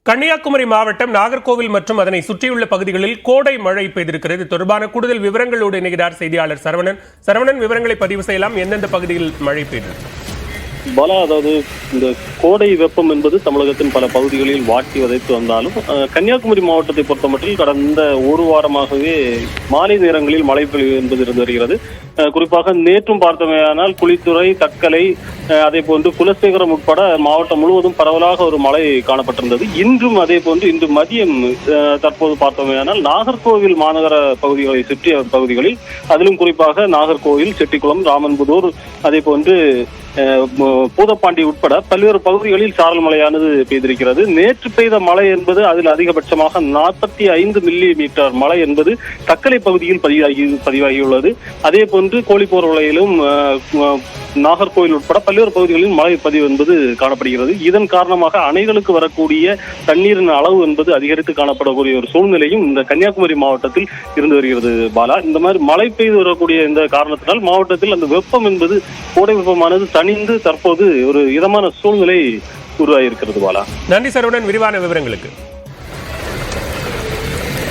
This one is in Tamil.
கன்னியாகுமரி மாவட்டம் நாகர்கோவில் மற்றும் அதனை சுற்றியுள்ள பகுதிகளில் கோடை மழை பெய்திருக்கிறது. தொடர்பான கூடுதல் விவரங்களோடு இணைகிறார் செய்தியாளர் சரவணன். விவரங்களை பதிவு செய்யலாம். எந்தெந்த பகுதியில் மழை பெய்தது? பாலா, அதாவது இந்த கோடை வெப்பம் என்பது தமிழகத்தின் பல பகுதிகளில் வாட்டி வதைத்து வந்தாலும் கன்னியாகுமரி மாவட்டத்தை பொறுத்தமட்டில் கடந்த ஒரு வாரமாகவே மாலை நேரங்களில் மழை பொழிவு என்பது இருந்து வருகிறது. குறிப்பாக நேற்றும் பார்த்தமையானால் குளித்துறை, தக்கலை, அதே போன்று குலசேகரம் உட்பட மாவட்டம் முழுவதும் பரவலாக ஒரு மழை காணப்பட்டிருந்தது. இன்றும் அதே போன்று இன்று மதியம் தற்போது பார்த்தமையானால் நாகர்கோவில் மாநகர பகுதிகளை சுற்றிய பகுதிகளில், அதிலும் குறிப்பாக நாகர்கோவில், செட்டிக்குளம், ராமன்புதூர், அதே போன்று பூதப்பாண்டி உட்பட பல்வேறு பகுதிகளில் சாரல் மழையானது பெய்திருக்கிறது. நேற்று பெய்த மழை என்பது அதில் அதிகபட்சமாக 45 மில்லி மீட்டர் மழை என்பது தக்கலை பகுதியில் பதிவாகியுள்ளது. அதே போன்று கோழிப்போர் விலையிலும் நாகர்கோவில் உட்பட பல்வேறு பகுதிகளிலும் மழை பதிவு என்பது காணப்படுகிறது. இதன் காரணமாக அணைகளுக்கு வரக்கூடிய தண்ணீரின் அளவு என்பது அதிகரித்து காணப்படக்கூடிய ஒரு சூழ்நிலையும் இந்த கன்னியாகுமரி மாவட்டத்தில் இருந்து வருகிறது. பாலா, இந்த மாதிரி மழை பெய்து வரக்கூடிய இந்த காரணத்தினால் மாவட்டத்தில் அந்த வெப்பம் என்பது கோடை வெப்பமானது தணிந்து தற்போது ஒரு இதமான சூழ்நிலை உருவாகியிருக்கிறது. பாலா, நன்றி சரவணன், விரிவான விவரங்களுக்கு.